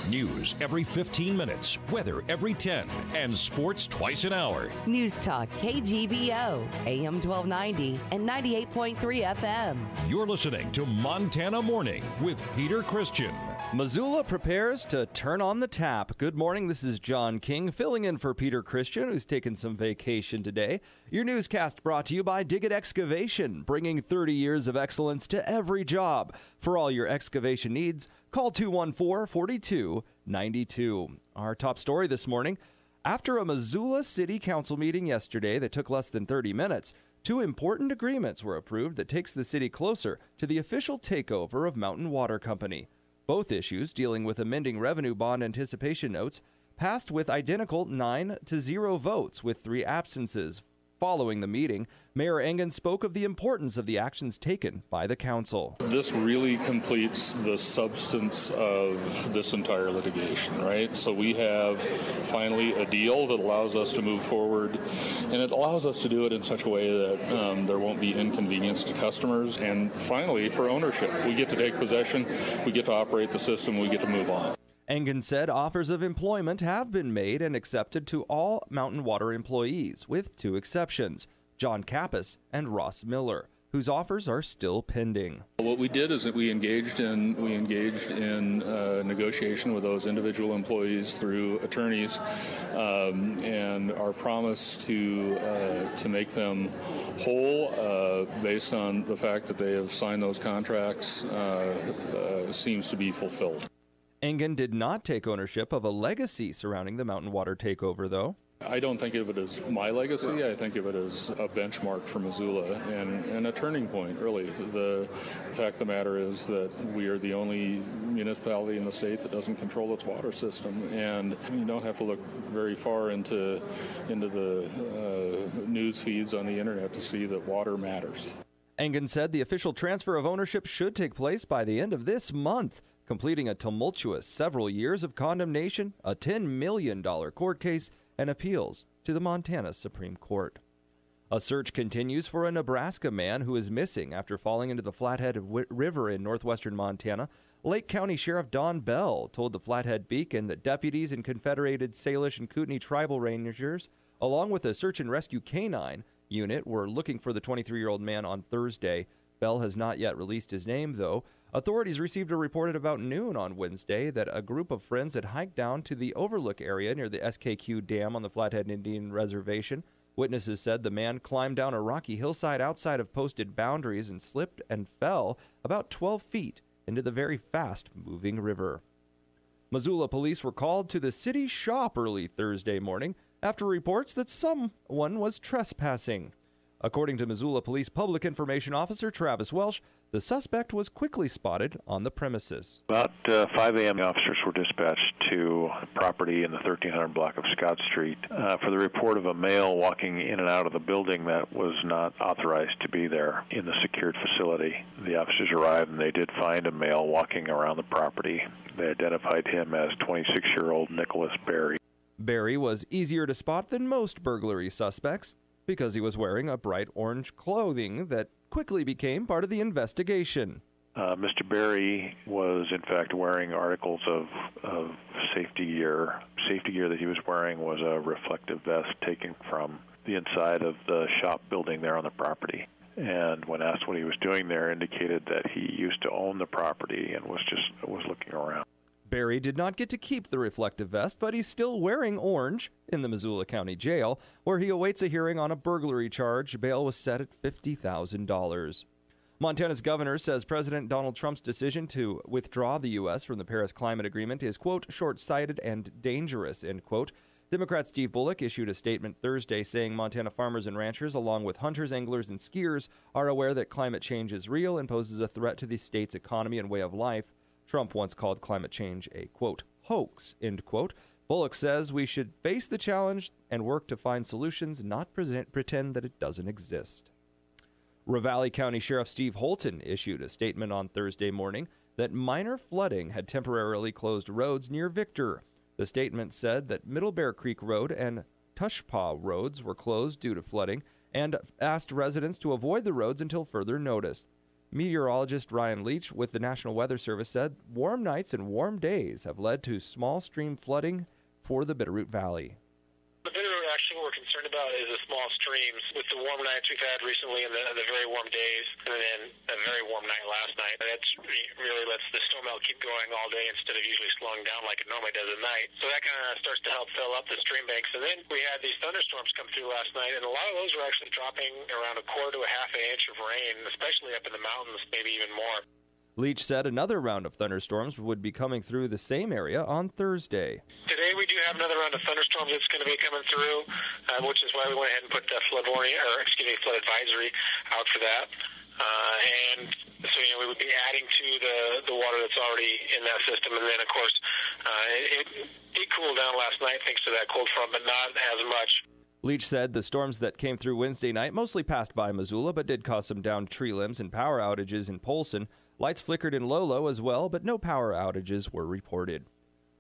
News every 15 minutes, weather every 10, and sports twice an hour. Newstalk KGVO, AM 1290 and 98.3 FM. You're listening to Montana Morning with Peter Christian. Missoula prepares to turn on the tap. Good morning, this is John King, filling in for Peter Christian, who's taking some vacation today. Your newscast brought to you by Dig It Excavation, bringing 30 years of excellence to every job. For all your excavation needs, call 214-4292. Our top story this morning: after a Missoula City Council meeting yesterday that took less than 30 minutes, two important agreements were approved that takes the city closer to the official takeover of Mountain Water Company. Both issues, dealing with amending revenue bond anticipation notes, passed with identical 9-0 votes with 3 absences. Following the meeting, Mayor Engen spoke of the importance of the actions taken by the council. This really completes the substance of this entire litigation, right? So we have finally a deal that allows us to move forward, and it allows us to do it in such a way that there won't be inconvenience to customers. And finally, for ownership, we get to take possession, we get to operate the system, we get to move on. Engen said offers of employment have been made and accepted to all Mountain Water employees, with 2 exceptions, John Kappas and Ross Miller, whose offers are still pending. What we did is that we engaged in negotiation with those individual employees through attorneys, and our promise to make them whole based on the fact that they have signed those contracts seems to be fulfilled. Engen did not take ownership of a legacy surrounding the Mountain Water takeover, though. I don't think of it as my legacy. I think of it as a benchmark for Missoula and a turning point, really. The fact of the matter is that we are the only municipality in the state that doesn't control its water system, and you don't have to look very far into the news feeds on the internet to see that water matters. Engen said the official transfer of ownership should take place by the end of this month, completing a tumultuous several years of condemnation, a $10 million court case, and appeals to the Montana Supreme Court. A search continues for a Nebraska man who is missing after falling into the Flathead River in northwestern Montana. Lake County Sheriff Don Bell told the Flathead Beacon that deputies and Confederated Salish and Kootenai tribal rangers, along with a search and rescue canine unit, were looking for the 23-year-old man on Thursday. Bell has not yet released his name, though. Authorities received a report at about noon on Wednesday that a group of friends had hiked down to the Overlook area near the SKQ Dam on the Flathead Indian Reservation. Witnesses said the man climbed down a rocky hillside outside of posted boundaries and slipped and fell about 12 feet into the very fast-moving river. Missoula police were called to the city shop early Thursday morning after reports that someone was trespassing. According to Missoula Police Public Information Officer Travis Welsh, the suspect was quickly spotted on the premises. About 5 a.m., officers were dispatched to a property in the 1300 block of Scott Street for the report of a male walking in and out of the building that was not authorized to be there in the secured facility. The officers arrived and they did find a male walking around the property. They identified him as 26-year-old Nicholas Berry. Berry was easier to spot than most burglary suspects because he was wearing a bright orange clothing that quickly became part of the investigation. Mr. Berry was, in fact, wearing articles of safety gear. Safety gear that he was wearing was a reflective vest taken from the inside of the shop building there on the property. And when asked what he was doing there, indicated that he used to own the property and was looking around. Berry did not get to keep the reflective vest, but he's still wearing orange in the Missoula County Jail, where he awaits a hearing on a burglary charge. Bail was set at $50,000. Montana's governor says President Donald Trump's decision to withdraw the U.S. from the Paris Climate Agreement is, quote, short-sighted and dangerous, end quote. Democrat Steve Bullock issued a statement Thursday saying Montana farmers and ranchers, along with hunters, anglers, and skiers, are aware that climate change is real and poses a threat to the state's economy and way of life. Trump once called climate change a, quote, hoax, end quote. Bullock says we should face the challenge and work to find solutions, not pretend that it doesn't exist. Ravalli County Sheriff Steve Holton issued a statement on Thursday morning that minor flooding had temporarily closed roads near Victor. The statement said that Middle Bear Creek Road and Tushpaw roads were closed due to flooding and asked residents to avoid the roads until further notice. Meteorologist Ryan Leach with the National Weather Service said warm nights and warm days have led to small stream flooding for the Bitterroot Valley. The Bitterroot, actually, what we're concerned about is the small streams. With the warm nights we've had recently and the very warm days, and then a very warm night last night, that really lets the storm out keep going all day instead of usually slowing down like it normally does at night. So that kind of starts to help fill up the stream banks. And then we had these thunderstorms come through last night, and a lot of those were actually dropping around a quarter to a half an inch of rain, especially up in the mountains, maybe even more. Leach said another round of thunderstorms would be coming through the same area on Thursday. Today we do have another round of thunderstorms that's going to be coming through, which is why we went ahead and put the flood advisory out for that. And so, we would be adding to the water that's already in that system. And then, of course, it did cool down last night thanks to that cold front, but not as much. Leach said the storms that came through Wednesday night mostly passed by Missoula, but did cause some downed tree limbs and power outages in Polson. Lights flickered in Lolo as well, but no power outages were reported.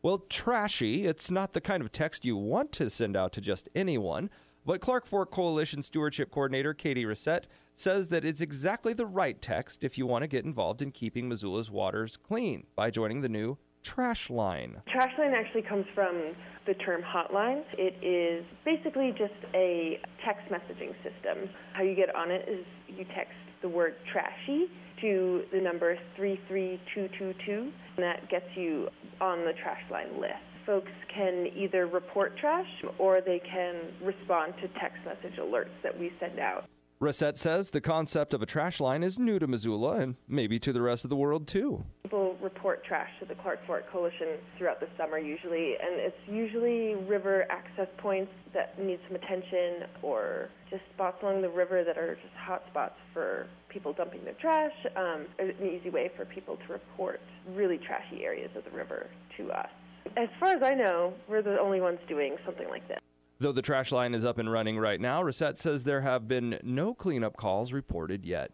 Well, trashy, it's not the kind of text you want to send out to just anyone, but Clark Fork Coalition Stewardship Coordinator Katie Reset says that it's exactly the right text if you want to get involved in keeping Missoula's waters clean by joining the new Trash Line. Trash Line actually comes from the term hotline. It is basically just a text messaging system. How you get on it is you text the word trashy to the number 33222, and that gets you on the Trash Line list. Folks can either report trash or they can respond to text message alerts that we send out. Reset says the concept of a trash line is new to Missoula and maybe to the rest of the world too. People report trash to the Clark Fork Coalition throughout the summer usually, and it's usually river access points that need some attention or just spots along the river that are just hot spots for people dumping their trash. An easy way for people to report really trashy areas of the river to us. As far as I know, we're the only ones doing something like this. Though the trash line is up and running right now, Reset says there have been no cleanup calls reported yet.